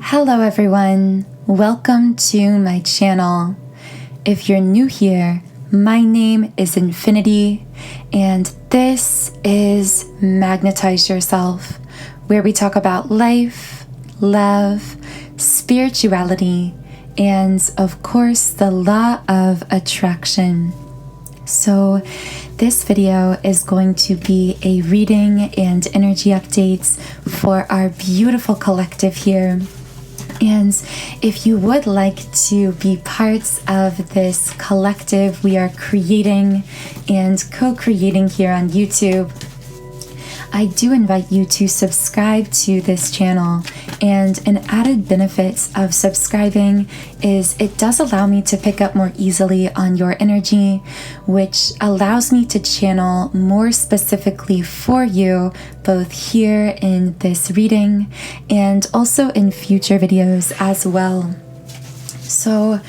Hello everyone, welcome to my channel. If you're new here, my name is Infinity and this is Magnetize Yourself, where we talk about life, love, spirituality, and of course the law of attraction. So this video is going to be a reading and energy updates for our beautiful collective here. And if you would like to be parts of this collective we are creating and co-creating here on YouTube, I do invite you to subscribe to this channel. And an added benefit of subscribing is it does allow me to pick up more easily on your energy, which allows me to channel more specifically for you, both here in this reading and also in future videos as well. So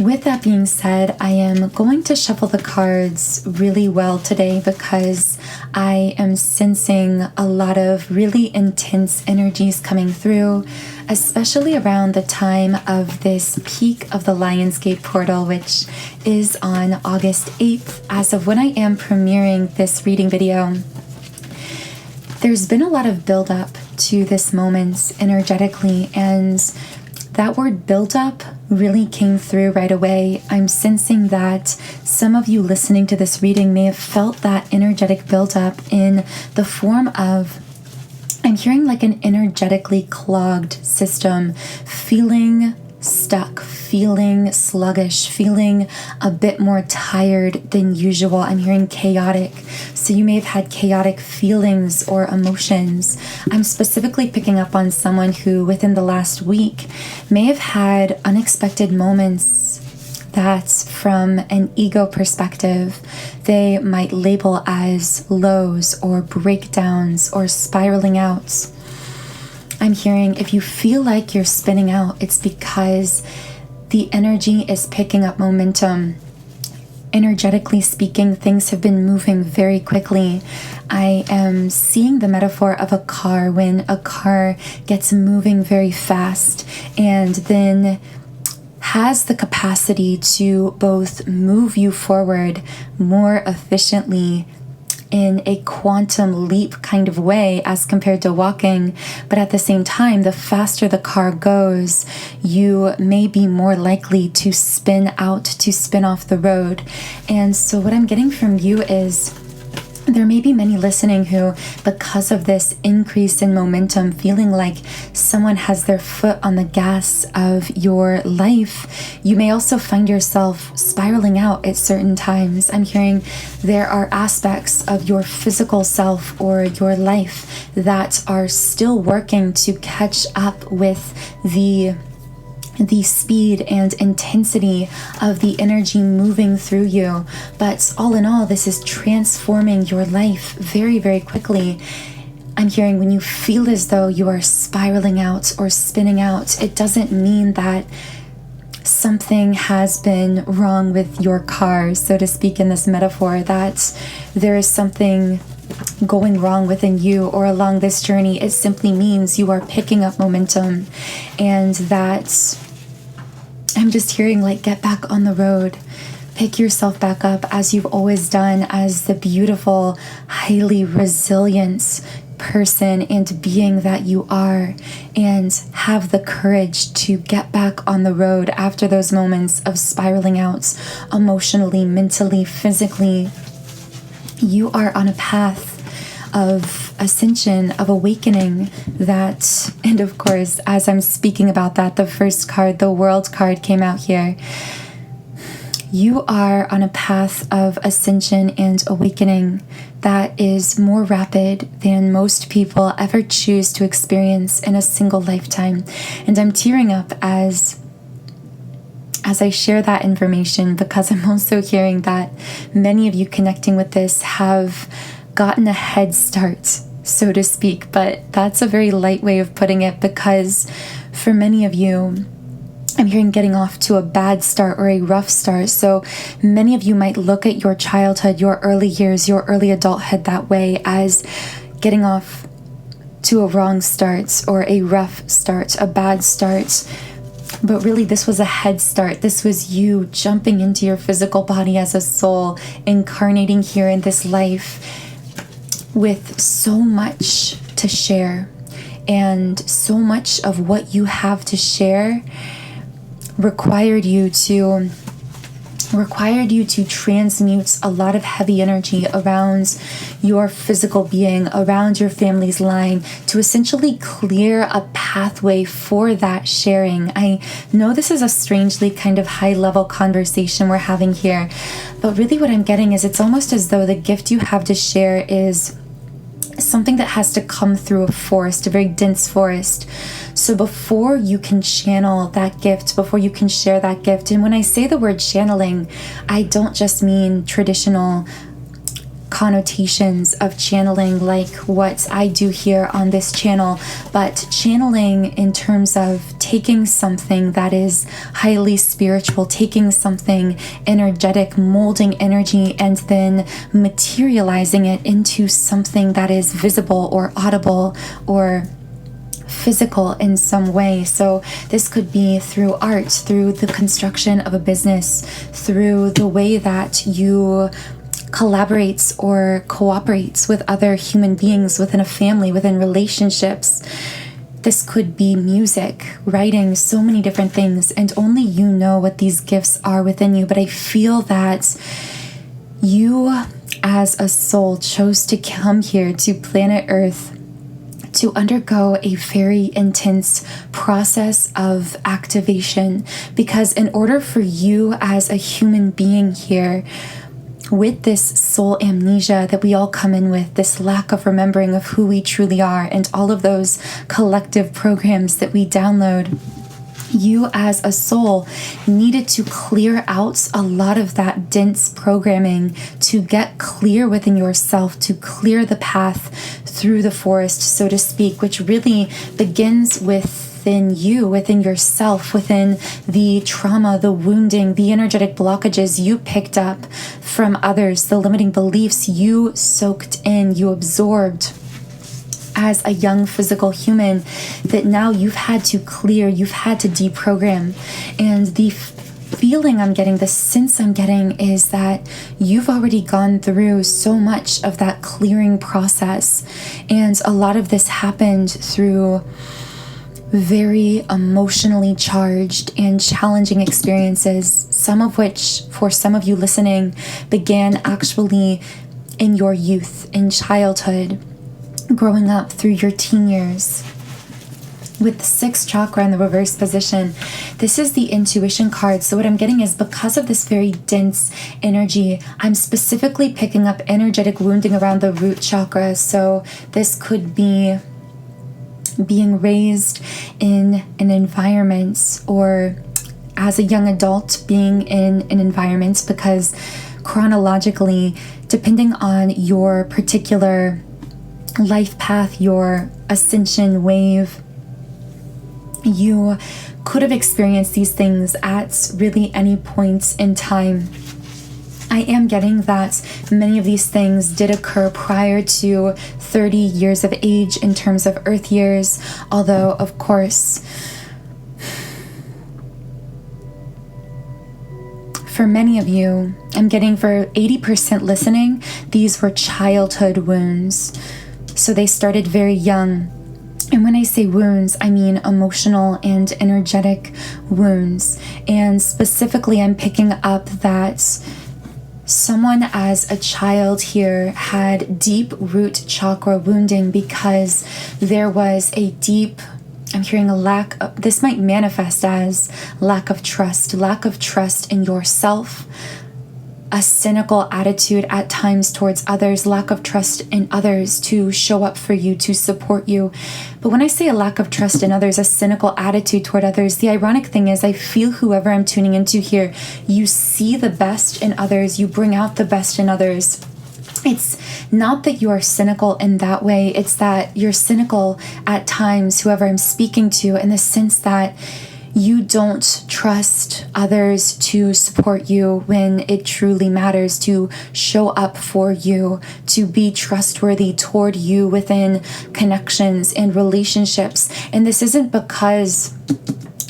with that being said, I am going to shuffle the cards really well today because I am sensing a lot of really intense energies coming through, especially around the time of this peak of the Lionsgate portal, which is on August 8th, as of when I am premiering this reading video. There's been a lot of buildup to this moment energetically, and that word buildup really came through right away. I'm sensing that some of you listening to this reading may have felt that energetic buildup in the form of, I'm hearing like an energetically clogged system, feeling stuck, feeling sluggish, feeling a bit more tired than usual. I'm hearing chaotic. So you may have had chaotic feelings or emotions. I'm specifically picking up on someone who within the last week may have had unexpected moments that from an ego perspective, they might label as lows or breakdowns or spiraling out. I'm hearing if you feel like you're spinning out, it's because the energy is picking up momentum. Energetically speaking, things have been moving very quickly. I am seeing the metaphor of a car when a car gets moving very fast and then has the capacity to both move you forward more efficiently in a quantum leap kind of way as compared to walking, but at the same time, the faster the car goes, you may be more likely to spin out, to spin off the road. And so what I'm getting from you is there may be many listening who, because of this increase in momentum, feeling like someone has their foot on the gas of your life, you may also find yourself spiraling out at certain times. I'm hearing there are aspects of your physical self or your life that are still working to catch up with the speed and intensity of the energy moving through you. But all in all, this is transforming your life very, very quickly. I'm hearing when you feel as though you are spiraling out or spinning out, it doesn't mean that something has been wrong with your car, so to speak, in this metaphor, that there is something going wrong within you or along this journey. It simply means you are picking up momentum, and that I'm just hearing like get back on the road, pick yourself back up as you've always done as the beautiful, highly resilient person and being that you are, and have the courage to get back on the road after those moments of spiraling out emotionally, mentally, physically. You are on a path of ascension, of awakening that, and of course, as I'm speaking about that, the first card, the World card, came out here. You are on a path of ascension and awakening that is more rapid than most people ever choose to experience in a single lifetime. And I'm tearing up as I share that information, because I'm also hearing that many of you connecting with this have gotten a head start, so to speak. But that's a very light way of putting it, because for many of you, I'm hearing getting off to a bad start or a rough start. So many of you might look at your childhood, your early years, your early adulthood that way, as getting off to a wrong start or a rough start, a bad start. But really, this was a head start. This was you jumping into your physical body as a soul, incarnating here in this life with so much to share. And so much of what you have to share required you to transmute a lot of heavy energy around your physical being, around your family's line, to essentially clear a pathway for that sharing. I know this is a strangely kind of high-level conversation we're having here, but really what I'm getting is it's almost as though the gift you have to share is something that has to come through a forest, a very dense forest. So before you can channel that gift, before you can share that gift, and when I say the word channeling, I don't just mean traditional connotations of channeling like what I do here on this channel, but channeling in terms of taking something that is highly spiritual, taking something energetic, molding energy, and then materializing it into something that is visible or audible or physical in some way. So this could be through art, through the construction of a business, through the way that you collaborates or cooperates with other human beings within a family, within relationships. This could be music, writing, so many different things, and only you know what these gifts are within you. But I feel that you as a soul chose to come here to planet Earth to undergo a very intense process of activation, because in order for you as a human being here, with this soul amnesia that we all come in with, this lack of remembering of who we truly are, and all of those collective programs that we download, you as a soul needed to clear out a lot of that dense programming to get clear within yourself, to clear the path through the forest, so to speak, which really begins within you, within yourself, within the trauma, the wounding, the energetic blockages you picked up from others, the limiting beliefs you soaked in, you absorbed as a young physical human, that now you've had to clear, you've had to deprogram. And the feeling I'm getting, the sense I'm getting, is that you've already gone through so much of that clearing process. And a lot of this happened through very emotionally charged and challenging experiences, some of which, for some of you listening, began actually in your youth, in childhood, growing up through your teen years. With the sixth chakra in the reverse position, this is the intuition card. So what I'm getting is, because of this very dense energy, I'm specifically picking up energetic wounding around the root chakra. So this could be being raised in an environment, or as a young adult being in an environment, because chronologically, depending on your particular life path, your ascension wave, you could have experienced these things at really any point in time. I am getting that many of these things did occur prior to 30 years of age in terms of Earth years, although, of course, for many of you, I'm getting for 80% listening, these were childhood wounds. So they started very young. And when I say wounds, I mean emotional and energetic wounds. And specifically, I'm picking up that someone as a child here had deep root chakra wounding, because there was a deep, I'm hearing a lack of, this might manifest as lack of trust in yourself, a cynical attitude at times towards others, lack of trust in others to show up for you, to support you. But when I say a lack of trust in others, a cynical attitude toward others, the ironic thing is, I feel whoever I'm tuning into here, you see the best in others, you bring out the best in others. It's not that you are cynical in that way, it's that you're cynical at times, whoever I'm speaking to, in the sense that you don't trust others to support you when it truly matters, to show up for you, to be trustworthy toward you within connections and relationships. And this isn't because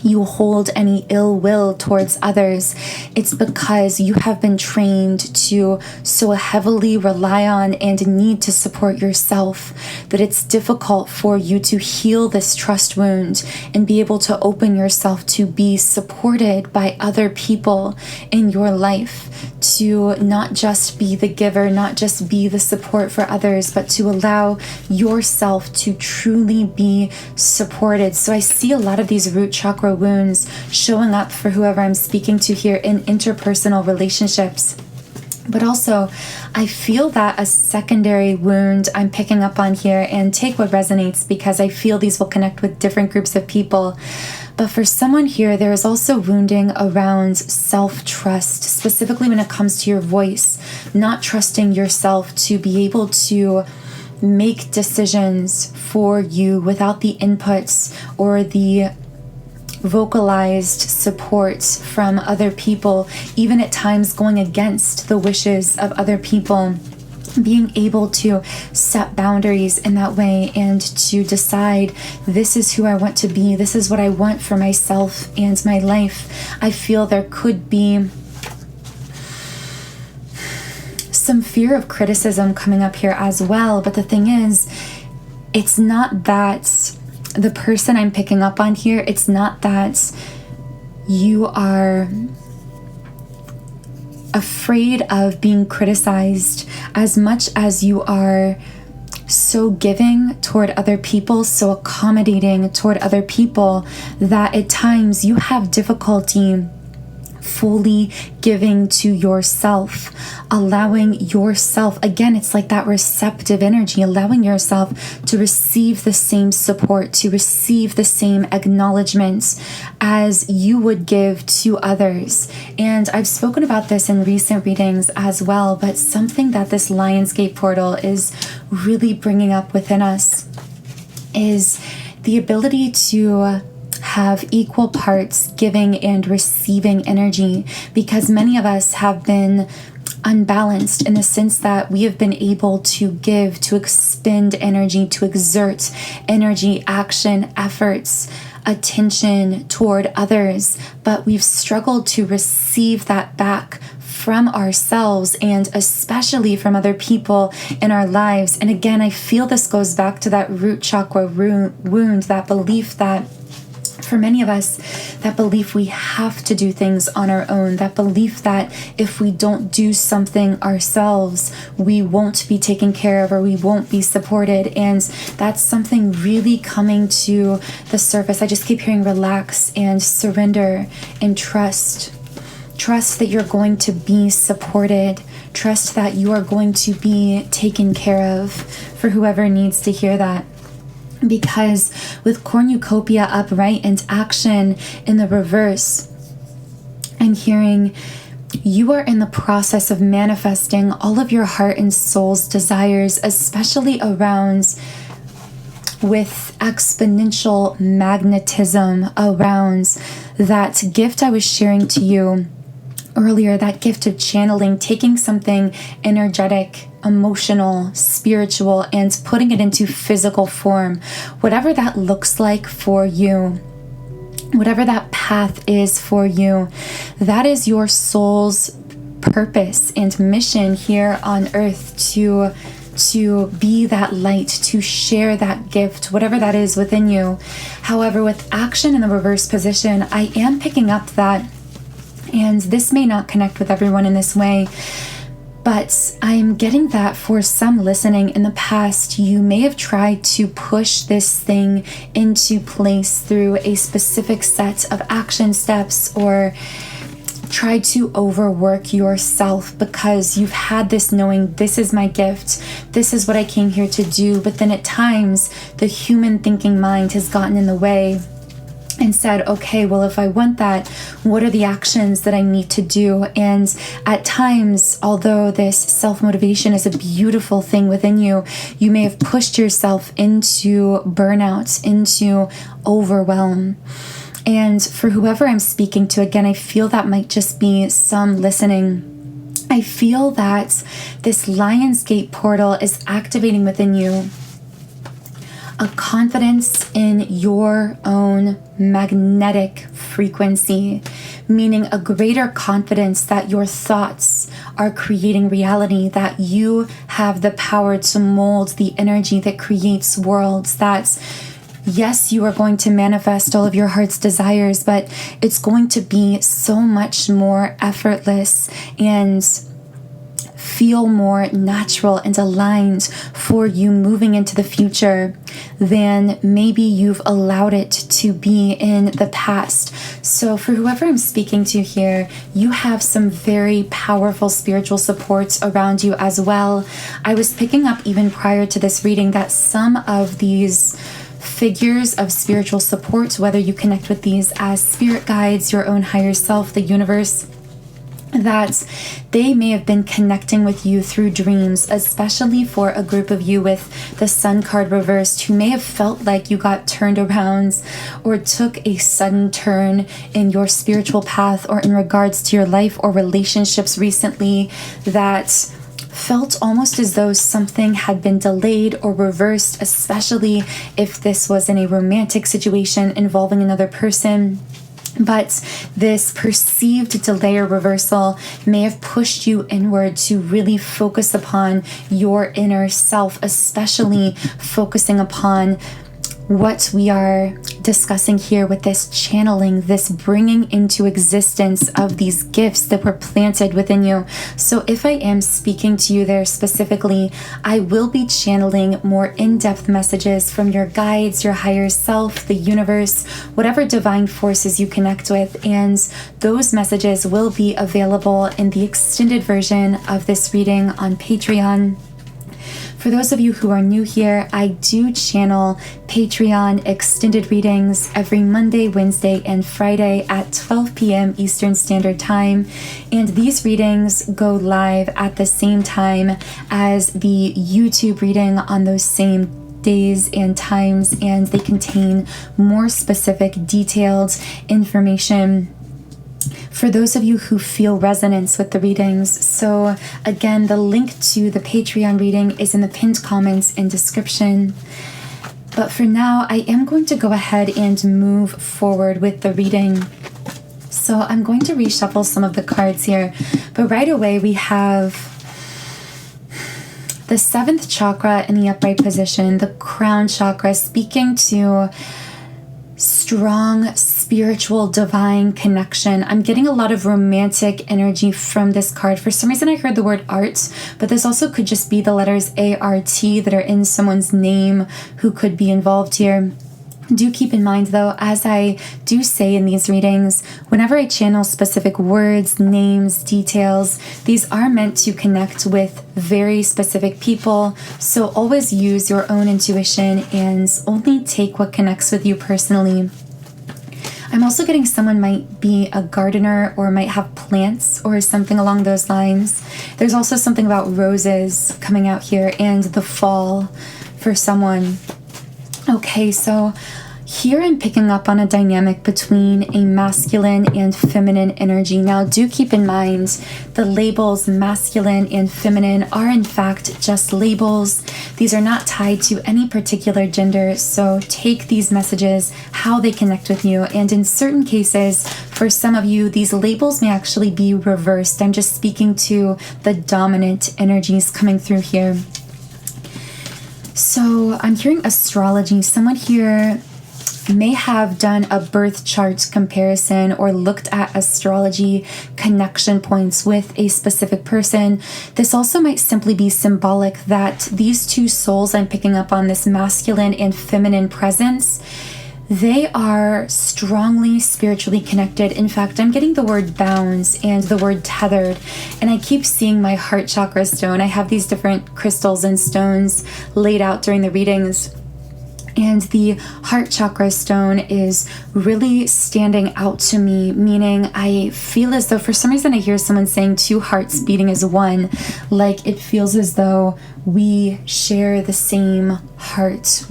you hold any ill will towards others. It's because you have been trained to so heavily rely on and need to support yourself that it's difficult for you to heal this trust wound and be able to open yourself to be supported by other people in your life, to not just be the giver, not just be the support for others, but to allow yourself to truly be supported. So I see a lot of these root chakra wounds showing up for whoever I'm speaking to here in interpersonal relationships. But also, I feel that a secondary wound I'm picking up on here, and take what resonates because I feel these will connect with different groups of people. But for someone here, there is also wounding around self-trust, specifically when it comes to your voice, not trusting yourself to be able to make decisions for you without the inputs or the vocalized support from other people, even at times going against the wishes of other people. Being able to set boundaries in that way and to decide, this is who I want to be, this is what I want for myself and my life. I feel there could be some fear of criticism coming up here as well. But the thing is, it's not that the person I'm picking up on here, it's not that you are afraid of being criticized as much as you are so giving toward other people, so accommodating toward other people, that at times you have difficulty fully giving to yourself, allowing yourself, again, it's like that receptive energy, allowing yourself to receive the same support, to receive the same acknowledgement as you would give to others. And I've spoken about this in recent readings as well, but something that this Lionsgate portal is really bringing up within us is the ability to have equal parts giving and receiving energy, because many of us have been unbalanced in the sense that we have been able to give, to expend energy, to exert energy, action, efforts, attention toward others, but we've struggled to receive that back from ourselves and especially from other people in our lives. And again, I feel this goes back to that root chakra wound, that belief that for many of us, that belief we have to do things on our own, that belief that if we don't do something ourselves, we won't be taken care of or we won't be supported. And that's something really coming to the surface. I just keep hearing relax and surrender and trust. Trust that you're going to be supported. Trust that you are going to be taken care of, for whoever needs to hear that. Because with cornucopia upright and action in the reverse, I'm hearing you are in the process of manifesting all of your heart and soul's desires, especially around with exponential magnetism around that gift I was sharing to you earlier, that gift of channeling, taking something energetic, emotional, spiritual, and putting it into physical form. Whatever that looks like for you, whatever that path is for you, that is your soul's purpose and mission here on earth, to be that light, to share that gift, whatever that is within you. However, with action in the reverse position, I am picking up that, and this may not connect with everyone in this way, but I'm getting that for some listening in the past, you may have tried to push this thing into place through a specific set of action steps, or tried to overwork yourself because you've had this knowing, this is my gift, this is what I came here to do. But then at times, the human thinking mind has gotten in the way and said, okay, well, if I want that, what are the actions that I need to do? And at times, although this self-motivation is a beautiful thing within you, you may have pushed yourself into burnout, into overwhelm. And for whoever I'm speaking to, again, I feel that might just be some listening. I feel that this Lionsgate portal is activating within you a confidence in your own magnetic frequency, meaning a greater confidence that your thoughts are creating reality, that you have the power to mold the energy that creates worlds, that yes, you are going to manifest all of your heart's desires, but it's going to be so much more effortless and feel more natural and aligned for you moving into the future than maybe you've allowed it to be in the past. So for whoever I'm speaking to here, you have some very powerful spiritual supports around you as well. I was picking up even prior to this reading that some of these figures of spiritual support, whether you connect with these as spirit guides, your own higher self, the universe, that they may have been connecting with you through dreams, especially for a group of you with the Sun card reversed who may have felt like you got turned around or took a sudden turn in your spiritual path or in regards to your life or relationships recently, that felt almost as though something had been delayed or reversed, especially if this was in a romantic situation involving another person. But this perceived delay or reversal may have pushed you inward to really focus upon your inner self, especially focusing upon what we are discussing here with this channeling, this bringing into existence of these gifts that were planted within you. So if I am speaking to you there specifically, I will be channeling more in-depth messages from your guides, your higher self, the universe, whatever divine forces you connect with. And those messages will be available in the extended version of this reading on Patreon. For those of you who are new here, I do channel Patreon extended readings every Monday, Wednesday, and Friday at 12 p.m. Eastern Standard Time. And these readings go live at the same time as the YouTube reading on those same days and times, and they contain more specific, detailed information for those of you who feel resonance with the readings. So again, the link to the Patreon reading is in the pinned comments and description. But for now, I am going to go ahead and move forward with the reading. So I'm going to reshuffle some of the cards here. But right away, we have the 7th chakra in the upright position, the crown chakra, speaking to strong spiritual divine connection. I'm getting a lot of romantic energy from this card. For some reason I heard the word art, but this also could just be the letters ART that are in someone's name who could be involved here. Do keep in mind though, as I do say in these readings, whenever I channel specific words, names, details, these are meant to connect with very specific people. So always use your own intuition and only take what connects with you personally. I'm also getting someone might be a gardener or might have plants or something along those lines. There's also something about roses coming out here and the fall for someone. Okay, so here I'm picking up on a dynamic between a masculine and feminine energy. Now, do keep in mind the labels masculine and feminine are in fact just labels. These are not tied to any particular gender, so take these messages how they connect with you. And in certain cases, for some of you, these labels may actually be reversed. I'm just speaking to the dominant energies coming through here. So I'm hearing astrology. Someone here may have done a birth chart comparison or looked at astrology connection points with a specific person. This also might simply be symbolic that these two souls I'm picking up on, this masculine and feminine presence, they are strongly spiritually connected. In fact, I'm getting the word bound and the word tethered, and I keep seeing my heart chakra stone. I have these different crystals and stones laid out during the readings, and the heart chakra stone is really standing out to me, meaning I feel as though for some reason I hear someone saying two hearts beating as one, like it feels as though we share the same heart.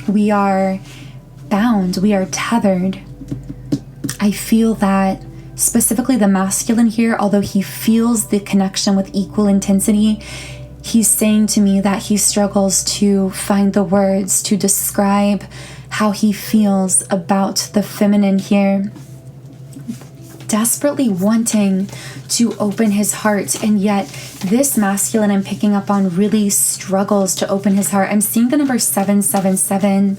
We are bound. We are tethered. I feel that specifically the masculine here, although he feels the connection with equal intensity, he's saying to me that he struggles to find the words to describe how he feels about the feminine here. Desperately wanting to open his heart, and yet this masculine I'm picking up on really struggles to open his heart. I'm seeing the number 777.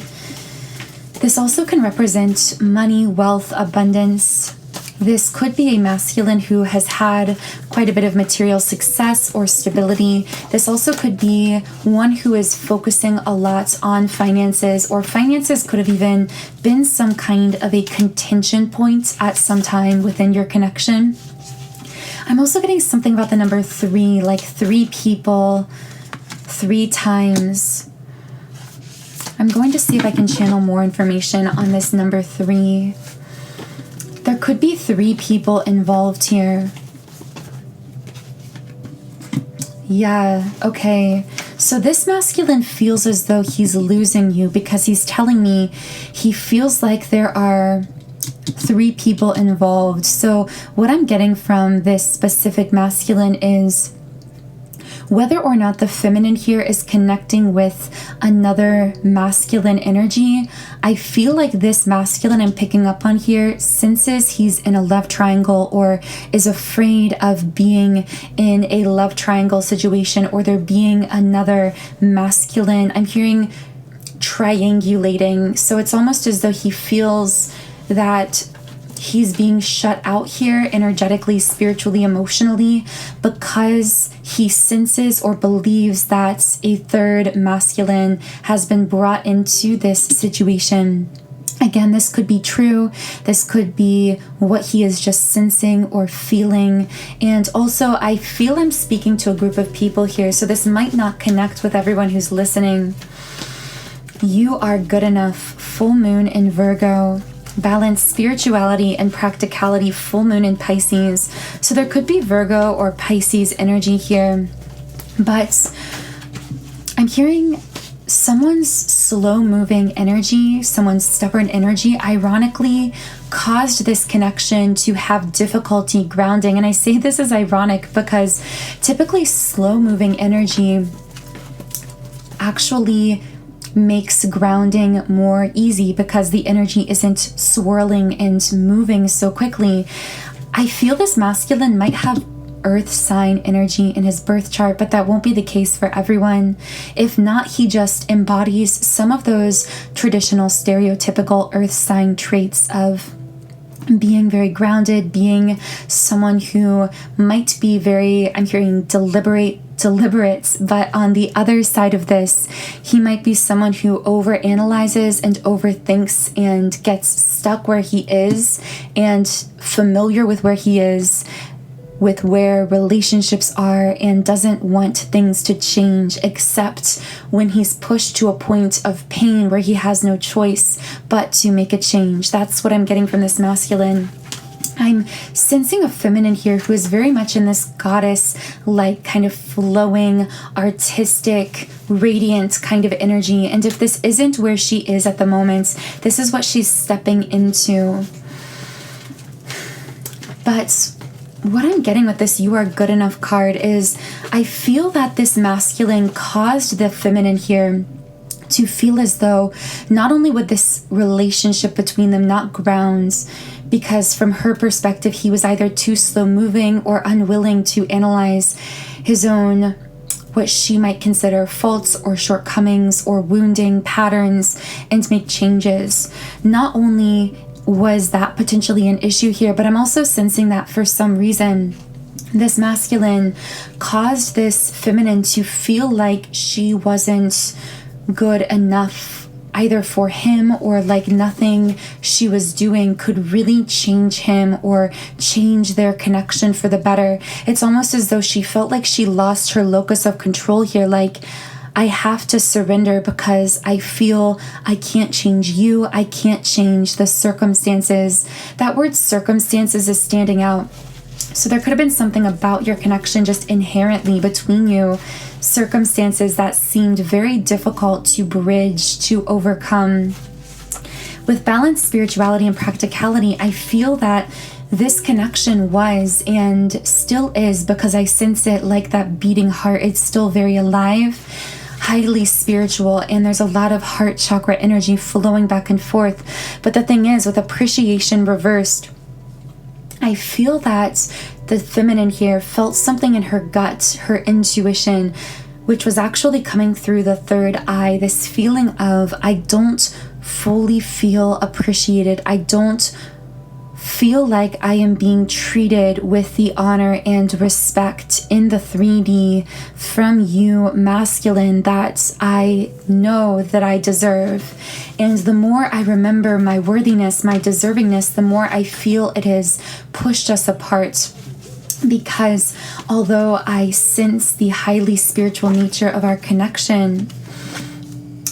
This also can represent money, wealth, abundance. This could be a masculine who has had quite a bit of material success or stability. This also could be one who is focusing a lot on finances, or finances could have even been some kind of a contention point at some time within your connection. I'm also getting something about the number 3, like 3 people, 3 times. I'm going to see if I can channel more information on this number 3. There could be 3 people involved here. Yeah, okay. So this masculine feels as though he's losing you, because he's telling me he feels like there are 3 people involved. So what I'm getting from this specific masculine is whether or not the feminine here is connecting with another masculine energy. I feel like this masculine I'm picking up on here senses he's in a love triangle, or is afraid of being in a love triangle situation, or there being another masculine. I'm hearing triangulating. So it's almost as though he feels that he's being shut out here energetically, spiritually, emotionally, because he senses or believes that a third masculine has been brought into this situation. Again, this could be true. This could be what he is just sensing or feeling. And also, I feel I'm speaking to a group of people here, so this might not connect with everyone who's listening. You are good enough. Full moon in Virgo. Balance spirituality and practicality, full moon in Pisces. So there could be Virgo or Pisces energy here, but I'm hearing someone's slow moving energy, someone's stubborn energy, ironically caused this connection to have difficulty grounding. And I say this is ironic because typically slow moving energy actually makes grounding more easy because the energy isn't swirling and moving so quickly. I feel this masculine might have earth sign energy in his birth chart, but that won't be the case for everyone. If not, he just embodies some of those traditional stereotypical earth sign traits of being very grounded, being someone who might be very, I'm hearing deliberate, but on the other side of this, he might be someone who overanalyzes and overthinks and gets stuck where he is and familiar with where he is, with where relationships are, and doesn't want things to change except when he's pushed to a point of pain where he has no choice but to make a change. That's what I'm getting from this masculine. I'm sensing a feminine here who is very much in this goddess-like kind of flowing, artistic, radiant kind of energy. And if this isn't where she is at the moment, this is what she's stepping into. But what I'm getting with this "you are good enough" card is I feel that this masculine caused the feminine here to feel as though not only would this relationship between them not ground, because from her perspective, he was either too slow moving or unwilling to analyze his own, what she might consider faults or shortcomings or wounding patterns, and make changes. Not only was that potentially an issue here, but I'm also sensing that for some reason, this masculine caused this feminine to feel like she wasn't good enough either for him, or like nothing she was doing could really change him or change their connection for the better. It's almost as though she felt like she lost her locus of control here, like, I have to surrender because I feel I can't change you. I can't change the circumstances. That word circumstances is standing out. So there could have been something about your connection just inherently between you, circumstances that seemed very difficult to bridge, to overcome. With balanced spirituality and practicality, I feel that this connection was and still is, because I sense it like that beating heart. It's still very alive, highly spiritual, and there's a lot of heart chakra energy flowing back and forth. But the thing is, with appreciation reversed, I feel that the feminine here felt something in her gut, her intuition, which was actually coming through the third eye, this feeling of, I don't fully feel appreciated. I don't feel like I am being treated with the honor and respect in the 3D from you, masculine, that I know that I deserve. And the more I remember my worthiness, my deservingness, the more I feel it has pushed us apart. Because although I sense the highly spiritual nature of our connection,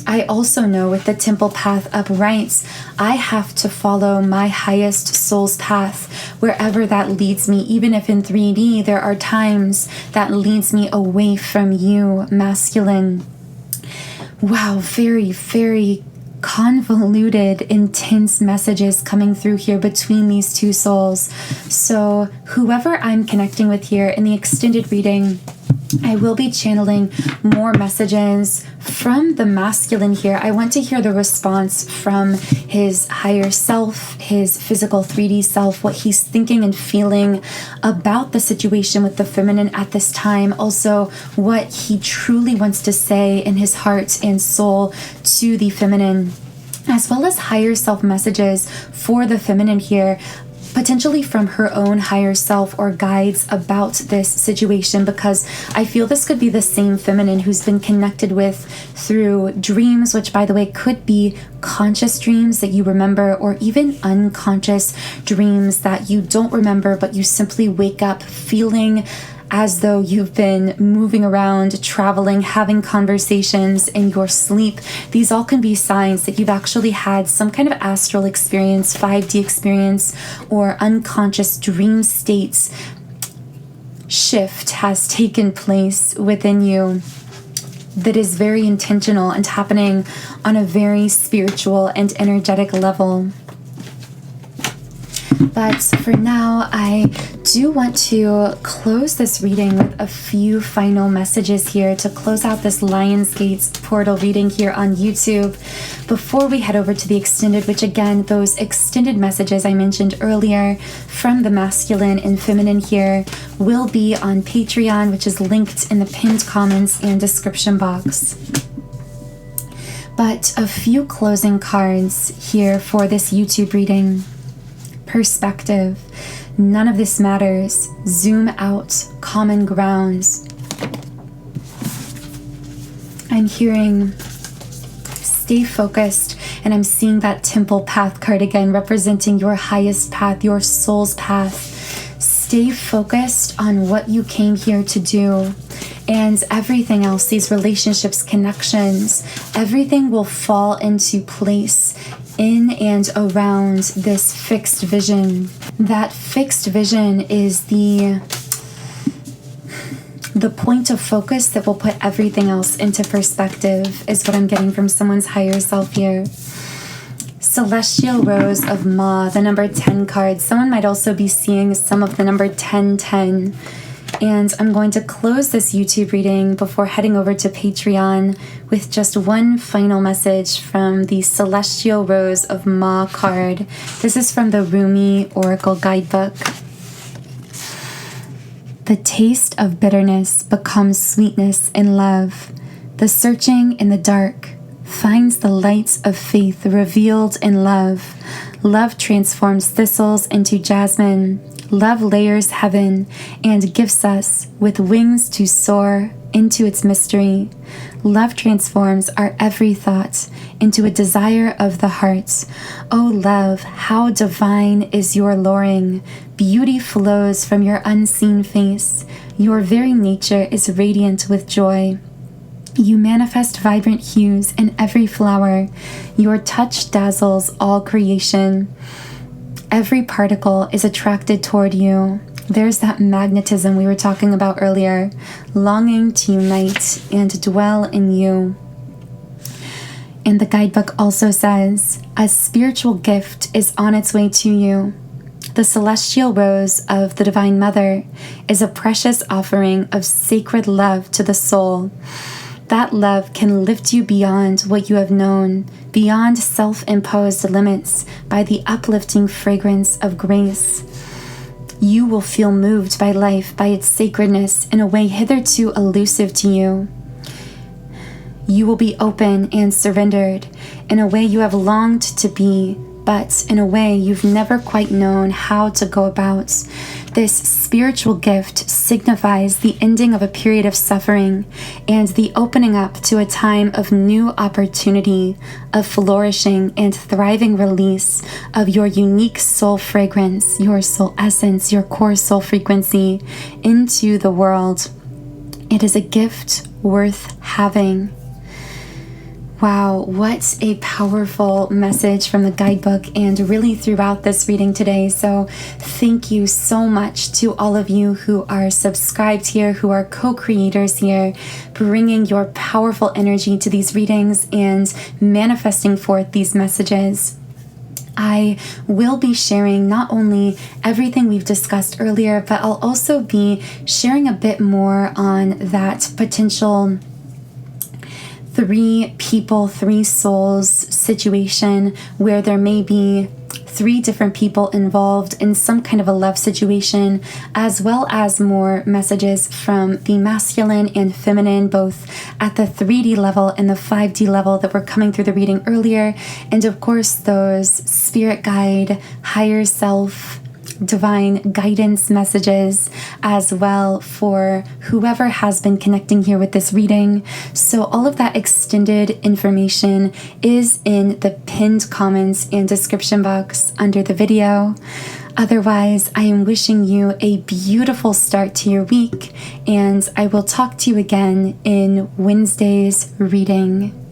I also know with the temple path upright, I have to follow my highest soul's path, wherever that leads me. Even if in 3D, there are times that leads me away from you, masculine. Wow, very, very convoluted, intense messages coming through here between these two souls. So whoever I'm connecting with here in the extended reading, I will be channeling more messages from the masculine here. I want to hear the response from his higher self, his physical 3D self, what he's thinking and feeling about the situation with the feminine at this time. Also, what he truly wants to say in his heart and soul to the feminine, as well as higher self messages for the feminine here, potentially from her own higher self or guides about this situation, because I feel this could be the same feminine who's been connected with through dreams, which, by the way, could be conscious dreams that you remember, or even unconscious dreams that you don't remember, but you simply wake up feeling as though you've been moving around, traveling, having conversations in your sleep. These all can be signs that you've actually had some kind of astral experience, 5D experience, or unconscious dream states shift has taken place within you that is very intentional and happening on a very spiritual and energetic level. But for now, I do want to close this reading with a few final messages here to close out this Lionsgate portal reading here on YouTube before we head over to the extended, which again, those extended messages I mentioned earlier from the masculine and feminine here will be on Patreon, which is linked in the pinned comments and description box. But a few closing cards here for this YouTube reading. Perspective. None of this matters. Zoom out. Common grounds. I'm hearing stay focused, and I'm seeing that temple path card again, representing your highest path, your soul's path. Stay focused on what you came here to do. And everything else, these relationships, connections, everything will fall into place in and around this fixed vision. That fixed vision is the point of focus that will put everything else into perspective, is what I'm getting from someone's higher self here. Celestial Rose of Ma, the number 10 card. Someone might also be seeing some of the number 1010. And I'm going to close this YouTube reading before heading over to Patreon with just one final message from the Celestial Rose of Ma card. This is from the Rumi Oracle Guidebook. The taste of bitterness becomes sweetness in love. The searching in the dark finds the light of faith revealed in love. Love transforms thistles into jasmine. Love layers heaven and gifts us with wings to soar into its mystery. Love transforms our every thought into a desire of the heart. O love, how divine is your luring. Beauty flows from your unseen face. Your very nature is radiant with joy. You manifest vibrant hues in every flower. Your touch dazzles all creation. Every particle is attracted toward you. There's that magnetism we were talking about earlier, longing to unite and dwell in you. And the guidebook also says, a spiritual gift is on its way to you. The celestial rose of the Divine Mother is a precious offering of sacred love to the soul. That love can lift you beyond what you have known, beyond self-imposed limits, by the uplifting fragrance of grace. You will feel moved by life, by its sacredness, in a way hitherto elusive to you. You will be open and surrendered in a way you have longed to be, but in a way you've never quite known how to go about. This spiritual gift signifies the ending of a period of suffering and the opening up to a time of new opportunity, of flourishing and thriving release of your unique soul fragrance, your soul essence, your core soul frequency into the world. It is a gift worth having. Wow, what a powerful message from the guidebook and really throughout this reading today. So thank you so much to all of you who are subscribed here, who are co-creators here, bringing your powerful energy to these readings and manifesting forth these messages. I will be sharing not only everything we've discussed earlier, but I'll also be sharing a bit more on that potential 3 people, 3 souls situation where there may be 3 different people involved in some kind of a love situation, as well as more messages from the masculine and feminine, both at the 3D level and the 5D level that were coming through the reading earlier. And of course, those spirit guide, higher self, divine guidance messages as well for whoever has been connecting here with this reading. So all of that extended information is in the pinned comments and description box under the video. Otherwise, I am wishing you a beautiful start to your week, and I will talk to you again in Wednesday's reading.